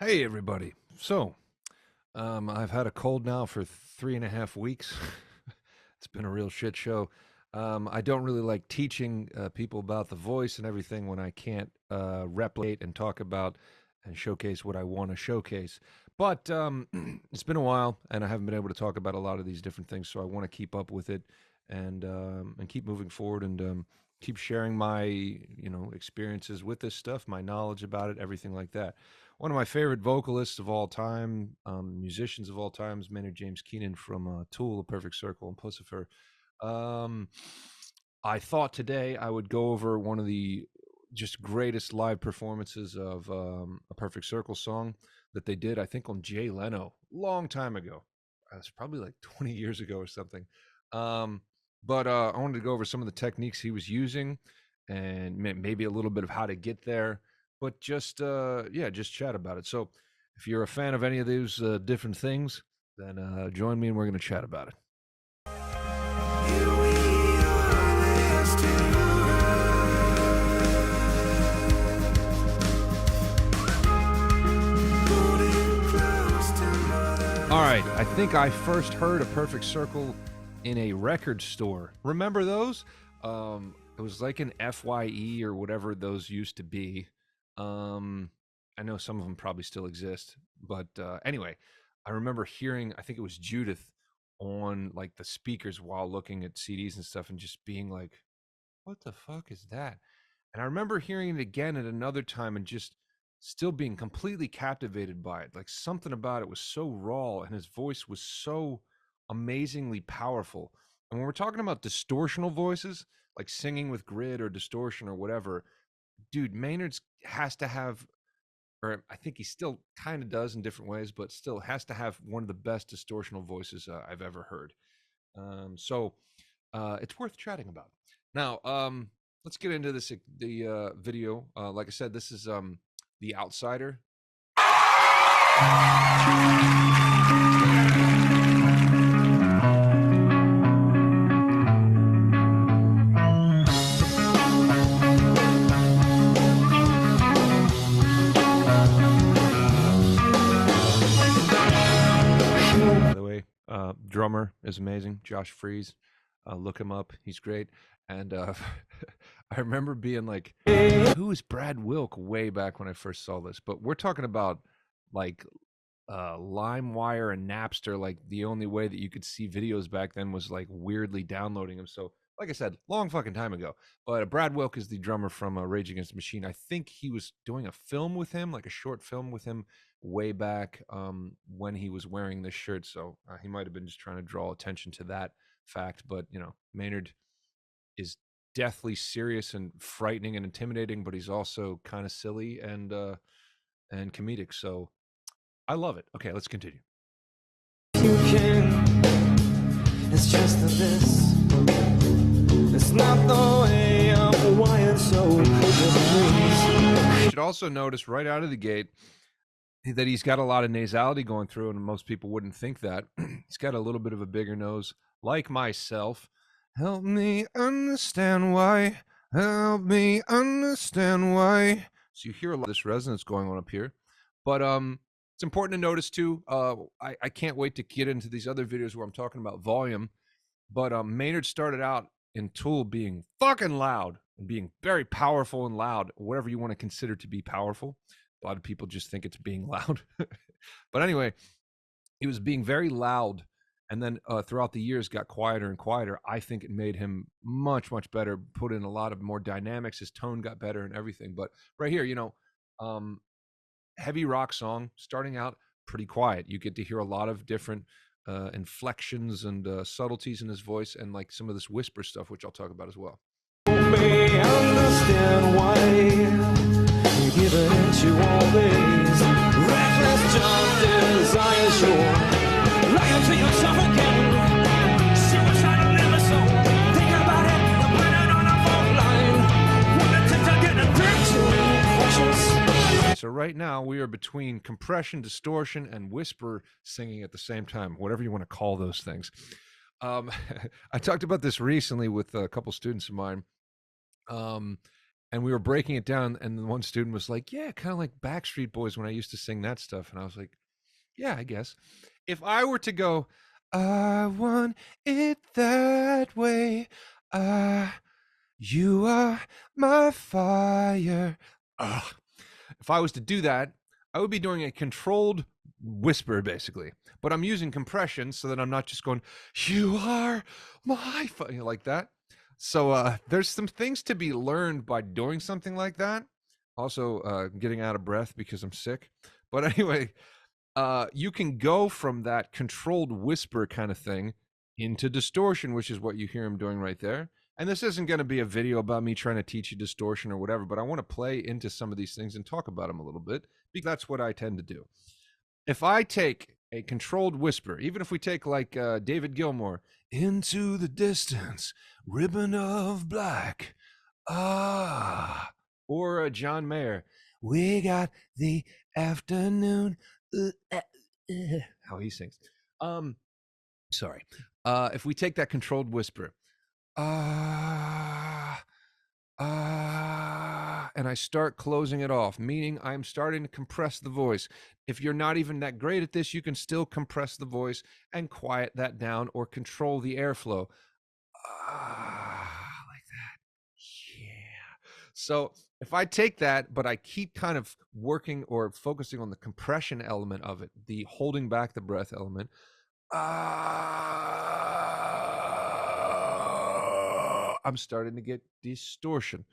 Hey, everybody. I've had a cold now for 3.5 weeks. It's been a real shit show. I don't really like teaching people about the voice and everything when I can't replicate and talk about and showcase what I want to showcase. But it's been a while, and I haven't been able to talk about a lot of these different things. So I want to keep up with it and keep moving forward and keep sharing my experiences with this stuff, my knowledge about it, everything like that. One of my favorite vocalists of all time, musicians of all time, is Maynard Keenan from Tool, The Perfect Circle, and Pussifer. Um, I thought today I would go over one of the just greatest live performances of a Perfect Circle song that they did, I think, on Jay Leno, long time ago. It's probably like 20 years ago or something. Um, but I wanted to go over some of the techniques he was using and maybe a little bit of how to get there, but just chat about it. So if you're a fan of any of these different things, then join me and we're going to chat about it. All right, I think I first heard a Perfect Circle in a record store. Remember those? It was like an FYE or whatever those used to be. I know some of them probably still exist, but anyway, I remember hearing, I think it was Judith on like the speakers while looking at CDs and stuff and just being like, what the fuck is that? And I remember hearing it again at another time and just still being completely captivated by it. Like something about it was so raw and his voice was so amazingly powerful. And when we're talking about distortional voices, like singing with grid or distortion or whatever, dude, Maynard's has to have, or I think he still kind of does in different ways, but still has to have one of the best distortional voices I've ever heard. It's worth chatting about. Now, let's get into the video. Like I said, this is The Outsider. By the way, drummer is amazing. Josh Freeze. Look him up. He's great. And I remember being like, who is Brad Wilk way back when I first saw this? But we're talking about like LimeWire and Napster. Like the only way that you could see videos back then was like weirdly downloading them. So like I said, long fucking time ago. But Brad Wilk is the drummer from Rage Against the Machine. I think he was doing a film with him, like a short film with him way back when he was wearing this shirt. So he might have been just trying to draw attention to that fact. But, Maynard is deathly serious and frightening and intimidating, but he's also kind of silly and comedic. So I love it. Okay, let's continue. You can. It's just that this. It's not the way I'm wired, so You should also notice right out of the gate that he's got a lot of nasality going through, and most people wouldn't think that. He's got a little bit of a bigger nose, like myself. Help me understand why. Help me understand why. So you hear a lot of this resonance going on up here. But it's important to notice too, I can't wait to get into these other videos where I'm talking about volume. But Maynard started out in Tool being fucking loud and being very powerful and loud, whatever you want to consider to be powerful. A lot of people just think it's being loud. But anyway, he was being very loud. And then throughout the years got quieter and quieter. I think it made him much, much better, put in a lot of more dynamics. His tone got better and everything. But right here, heavy rock song, starting out pretty quiet. You get to hear a lot of different inflections and subtleties in his voice and like some of this whisper stuff, which I'll talk about as well. may understand why you give it into always reckless just desires your lying to yourself again. Suicidal never so think about it. The planet on a fault line. Wanna to get a drink to precious. So right now we are between compression, distortion, and whisper singing at the same time, whatever you want to call those things. I talked about this recently with a couple students of mine. and we were breaking it down, and the one student was like, yeah, kind of like Backstreet Boys when I used to sing that stuff. And I was like, yeah, I guess. If I were to go, I want it that way, you are my fire. If I was to do that, I would be doing a controlled whisper, basically. But I'm using compression so that I'm not just going, you are my fire, like that. So there's some things to be learned by doing something like that. Also, getting out of breath because I'm sick. But anyway, you can go from that controlled whisper kind of thing into distortion, which is what you hear him doing right there. And this isn't going to be a video about me trying to teach you distortion or whatever, but I want to play into some of these things and talk about them a little bit, because that's what I tend to do. If I take a controlled whisper, even if we take like David Gilmour, into the distance, ribbon of black, or John Mayer, we got the afternoon, how he sings. Sorry. If we take that controlled whisper, and I start closing it off, meaning I'm starting to compress the voice. If you're not even that great at this, you can still compress the voice and quiet that down or control the airflow. Like that. Yeah. So if I take that, but I keep kind of working or focusing on the compression element of it, the holding back the breath element, I'm starting to get distortion.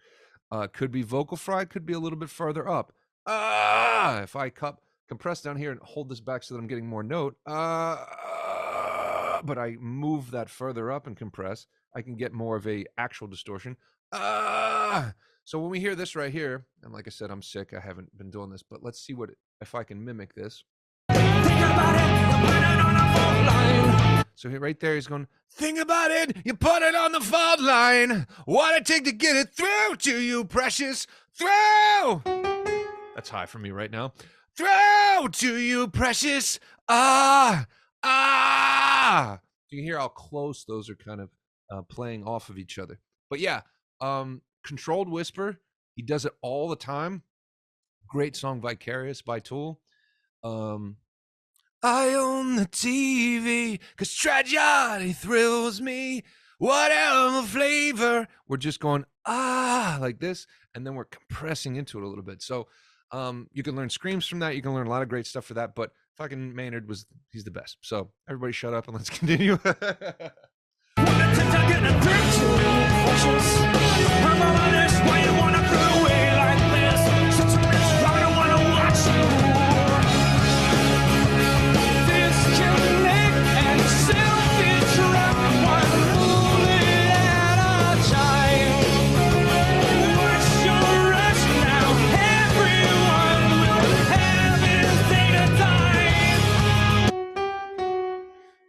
Could be vocal fry, could be a little bit further up. If I compress down here and hold this back so that I'm getting more note, but I move that further up and compress, I can get more of a actual distortion. So when we hear this right here, and like I said, I'm sick, I haven't been doing this, but let's see if I can mimic this. So here, right there, he's going, think about it, you put it on the fault line. What it take to get it through to you, precious, through. That's high for me right now. Through to you, precious, So you hear how close those are kind of playing off of each other. But yeah, controlled whisper, he does it all the time. Great song, Vicarious by Tool. I own the TV, 'cause tragedy thrills me. Whatever flavor. We're just going, like this, and then we're compressing into it a little bit. So you can learn screams from that. You can learn a lot of great stuff for that. But fucking Maynard he's the best. So everybody shut up and let's continue.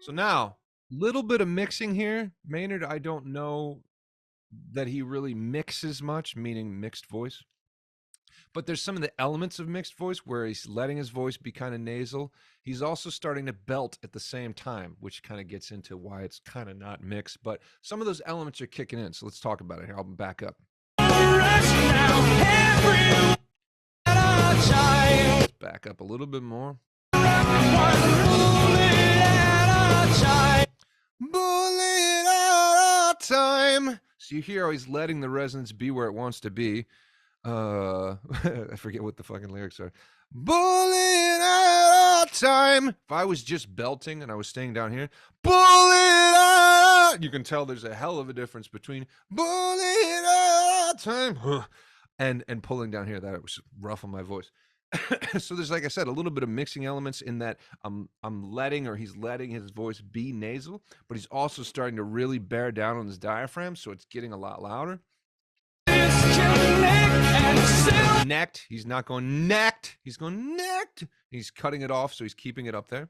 So now, little bit of mixing here. Maynard, I don't know that he really mixes much, meaning mixed voice. But there's some of the elements of mixed voice where he's letting his voice be kind of nasal. He's also starting to belt at the same time, which kind of gets into why it's kind of not mixed. But some of those elements are kicking in. So let's talk about it here. I'll back up. Let's back up a little bit more. Bullet at a time. So you hear how he's letting the resonance be where it wants to be. I forget what the fucking lyrics are. Bullet at a time. If I was just belting and I was staying down here, bullet at, you can tell there's a hell of a difference between bullet at a time and pulling down here. That was rough on my voice. So there's, like I said, a little bit of mixing elements in that he's letting his voice be nasal, but he's also starting to really bear down on his diaphragm, so it's getting a lot louder. Necked. He's not going necked. He's going necked. He's cutting it off, so he's keeping it up there.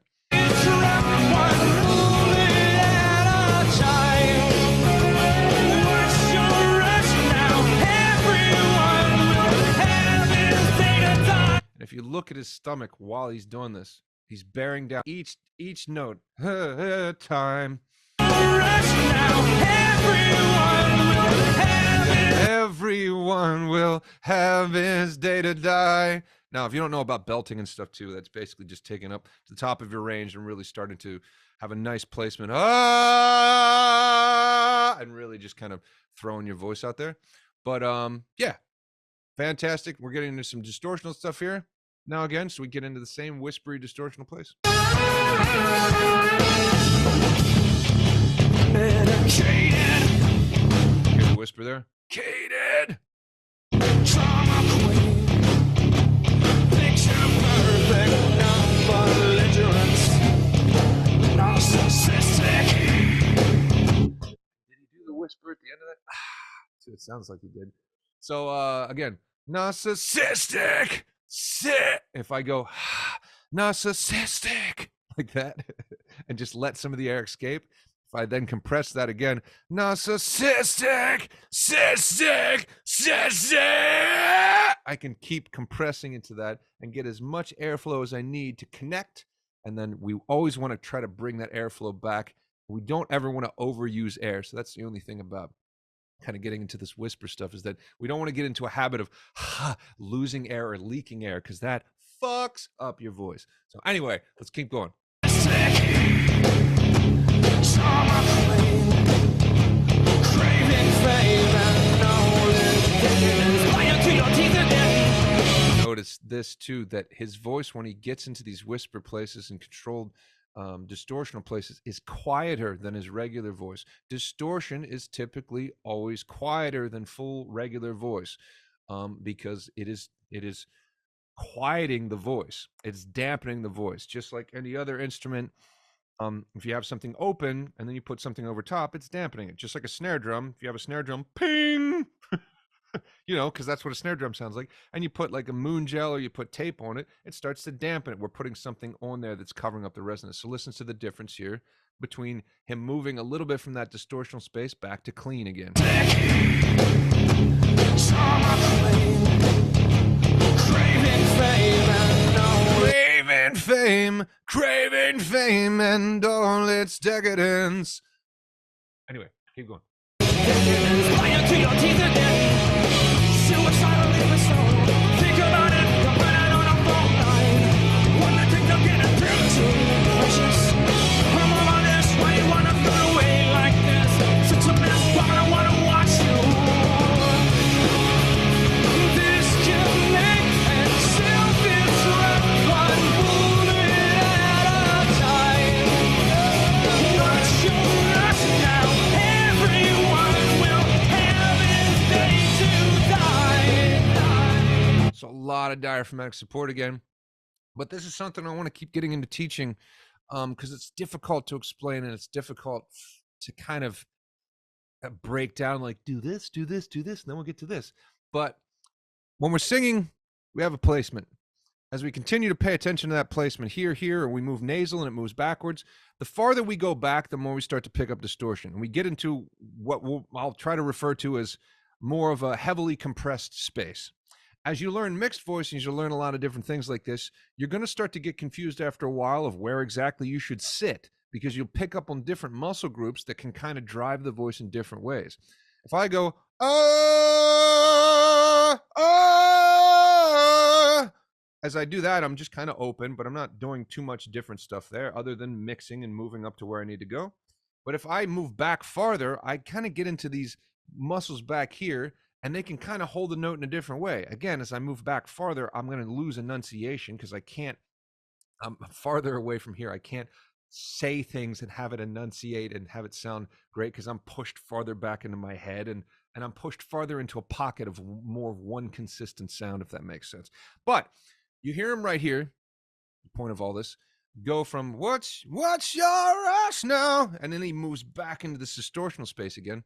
And if you look at his stomach while he's doing this, he's bearing down each note. Time. Now, everyone will have it. Everyone will have his day to die. Now, if you don't know about belting and stuff too, that's basically just taking up to the top of your range and really starting to have a nice placement. And really just kind of throwing your voice out there. But yeah, fantastic. We're getting into some distortional stuff here now again, so we get into the same whispery distortional place. Medicated. Hear the whisper there? Keenan! Trauma queen. Picture perfect, non-belligerence. Narcissistic. Did he do the whisper at the end of that? It sounds like he did. So again, narcissistic. Sit. If I go narcissistic like that, and just let some of the air escape. If I then compress that again, narcissistic, cystic, I can keep compressing into that and get as much airflow as I need to connect. And then we always want to try to bring that airflow back. We don't ever want to overuse air. So that's the only thing about kind of getting into this whisper stuff, is that we don't want to get into a habit of losing air or leaking air, because that fucks up your voice. So anyway, let's keep going. Notice this too, that his voice, when he gets into these whisper places and controlled distortional places, is quieter than his regular voice. Distortion is typically always quieter than full regular voice, because it is quieting the voice. It's dampening the voice, just like any other instrument. If you have something open and then you put something over top, it's dampening it. Just like a snare drum. If you have a snare drum, ping, you know, because that's what a snare drum sounds like. And you put like a moon gel or you put tape on it, it starts to dampen it. We're putting something on there that's covering up the resonance. So listen to the difference here between him moving a little bit from that distortional space back to clean again. Craving fame and all its decadence. Anyway, keep going. Think about it, I'm running on a phone line. One that thinks I'm getting through to precious. I'm all on this, why you wanna throw away like this? Such a mess, but I wanna watch you. Disconnect and self-destruct, one bullet at a time. What's your rush now? Everyone will have his day to die. So a lot of diaphragmatic support again. But this is something I want to keep getting into teaching, because it's difficult to explain and it's difficult to kind of break down, like do this, and then we'll get to this. But when we're singing, we have a placement. As we continue to pay attention to that placement here, or we move nasal and it moves backwards, the farther we go back, the more we start to pick up distortion. And we get into what I'll try to refer to as more of a heavily compressed space. As you learn mixed voice and you learn a lot of different things like this, you're going to start to get confused after a while of where exactly you should sit, because you'll pick up on different muscle groups that can kind of drive the voice in different ways. If I go, as I do that, I'm just kind of open, but I'm not doing too much different stuff there other than mixing and moving up to where I need to go. But if I move back farther, I kind of get into these muscles back here, and they can kind of hold the note in a different way. Again, as I move back farther, I'm going to lose enunciation because I'm farther away from here. I can't say things and have it enunciate and have it sound great because I'm pushed farther back into my head, and I'm pushed farther into a pocket of more of one consistent sound, if that makes sense. But you hear him right here, the point of all this, go from what's your rush now, and then he moves back into this distortional space again.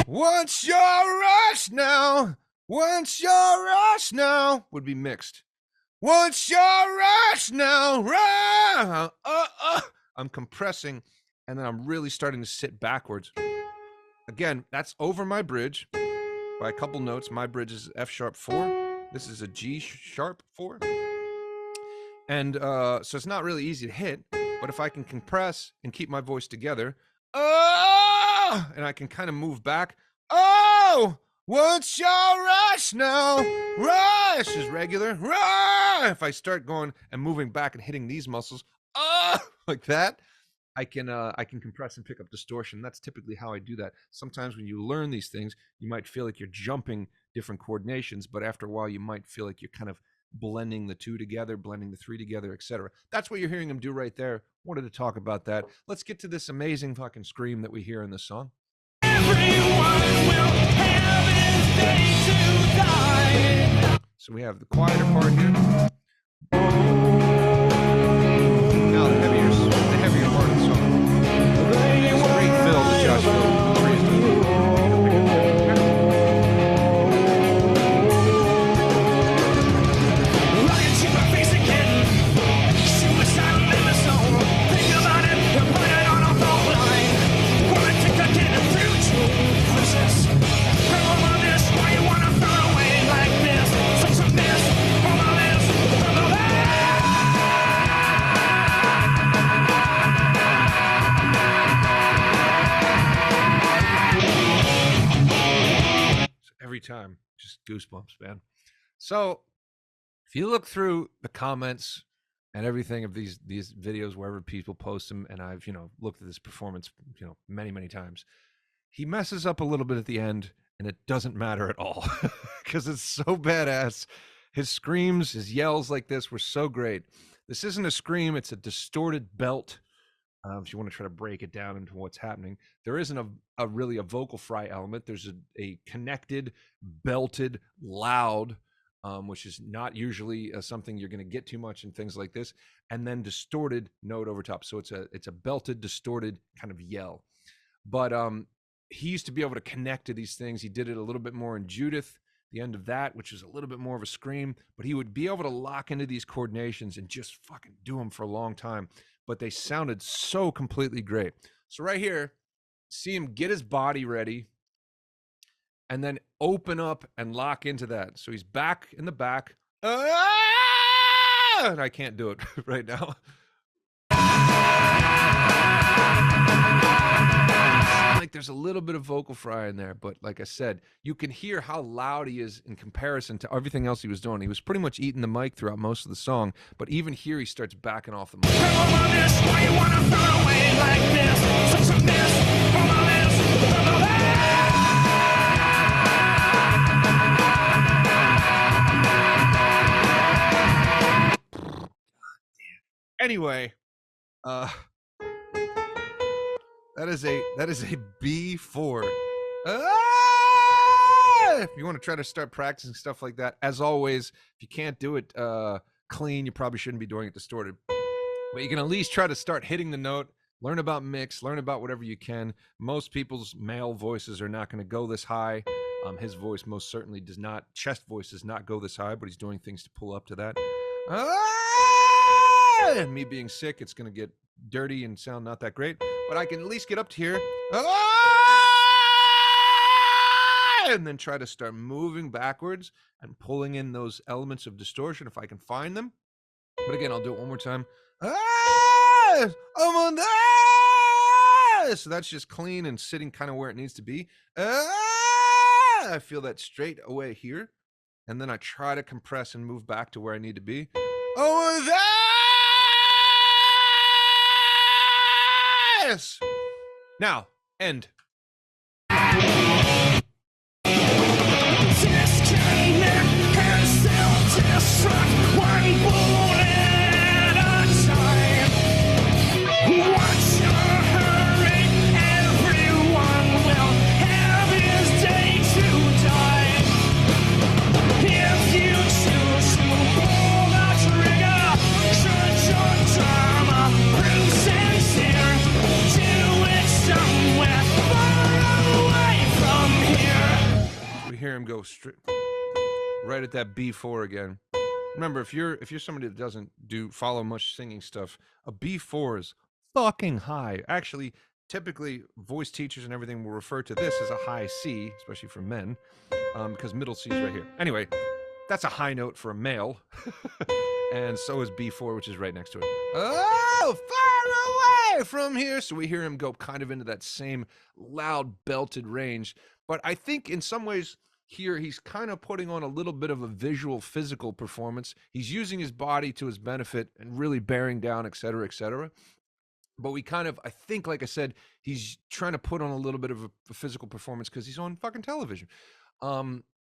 What's your rush now? What's your rush now? Would be mixed. What's your rush now? I'm compressing, and then I'm really starting to sit backwards. Again, that's over my bridge by a couple notes. My bridge is F sharp 4. This is a G sharp 4. And so it's not really easy to hit, But if I can compress and keep my voice together, oh, and I can kind of move back, oh, what's your rush now? Rush is regular. Rush. If I start going and moving back and hitting these muscles, like that, I can compress and pick up distortion. That's typically how I do that. Sometimes when you learn these things, you might feel like you're jumping different coordinations, but after a while, you might feel like you're kind of blending the two together, blending the three together, etc. That's what you're hearing him do right there. Wanted to talk about that. Let's get to this amazing fucking scream that we hear in this song. So we have the quieter part here. Now the heavier part of the song. It's a great fill that Josh Fill. Every time, just goosebumps, man. So if you look through the comments and everything of these videos, wherever people post them, and I've looked at this performance many times, he messes up a little bit at the end, and it doesn't matter at all because it's so badass. His screams, his yells like this were so great. This isn't a scream, it's a distorted belt. If you want to try to break it down into what's happening, there isn't a really a vocal fry element. There's a connected, belted, loud, which is not usually something you're going to get too much in things like this, and then distorted note over top. So it's a belted, distorted kind of yell. But he used to be able to connect to these things. He did it a little bit more in Judith, the end of that, which is a little bit more of a scream, but he would be able to lock into these coordinations and just fucking do them for a long time. But they sounded so completely great. So right here, see him get his body ready and then open up and lock into that. So he's back in the back. And I can't do it right now. Like there's a little bit of vocal fry in there, but like I said, you can hear how loud he is in comparison to everything else he was doing. He was pretty much eating the mic throughout most of the song, but even here he starts backing off the mic. Anyway, that is a B4. If you want to try to start practicing stuff like that, as always, if you can't do it clean, you probably shouldn't be doing it distorted. But you can at least try to start hitting the note, learn about mix, learn about whatever you can. Most people's male voices are not going to go this high. His voice most certainly does not. Chest voice does not go this high, but he's doing things to pull up to that. And me being sick, it's going to get dirty and sound not that great, but I can at least get up to here and then try to start moving backwards and pulling in those elements of distortion if I can find them. But again, I'll do it one more time. So that's just clean and sitting kind of where it needs to be. I feel that straight away here, and then I try to compress and move back to where I need to be. Over there. Now, end. Hear him go straight right at that B4 again. Remember, if you're somebody that doesn't follow much singing stuff, a B4 is fucking high. Actually, typically voice teachers and everything will refer to this as a high C, especially for men, because middle C is right here. Anyway, that's a high note for a male. And so is B4, which is right next to it. Oh, far away from here. So we hear him go kind of into that same loud belted range. But I think in some ways here he's kind of putting on a little bit of a visual physical performance. He's using his body to his benefit and really bearing down, et cetera, et cetera. But we kind of, I think, like I said, he's trying to put on a little bit of a physical performance because he's on fucking television.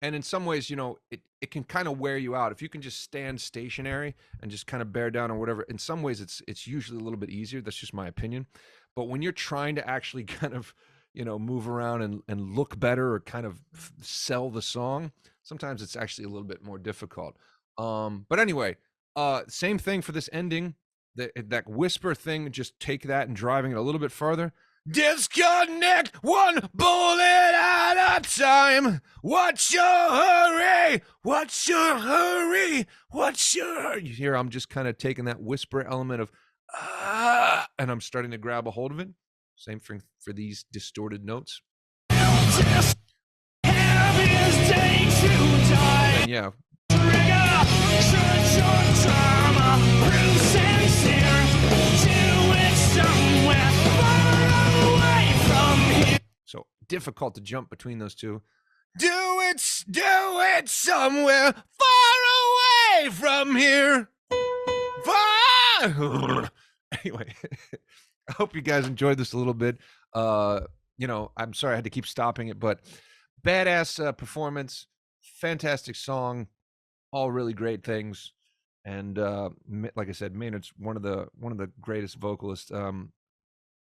And in some ways, you know, it can kind of wear you out. If you can just stand stationary and just kind of bear down or whatever, in some ways it's usually a little bit easier. That's just my opinion. But when you're trying to actually kind of, you know, move around and look better or kind of sell the song, sometimes it's actually a little bit more difficult. But anyway, same thing for this ending. That whisper thing, just take that and driving it a little bit farther. Disconnect one bullet at a time. What's your hurry? What's your hurry? What's your hurry? You hear I'm just kind of taking that whisper element of and I'm starting to grab a hold of it. Same thing for these distorted notes. And yeah. So difficult to jump between those two. Do it somewhere far away from here. Far. Anyway, I hope you guys enjoyed this a little bit. You know, I'm sorry I had to keep stopping it, but badass performance, fantastic song, all really great things. And like I said, Maynard's one of the greatest vocalists.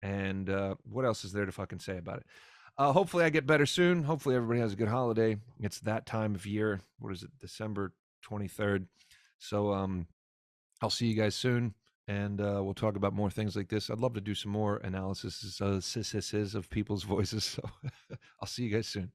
And what else is there to fucking say about it? Hopefully I get better soon. Hopefully everybody has a good holiday. It's that time of year. What is it? December 23rd. So I'll see you guys soon. And we'll talk about more things like this. I'd love to do some more analysis of people's voices. So I'll see you guys soon.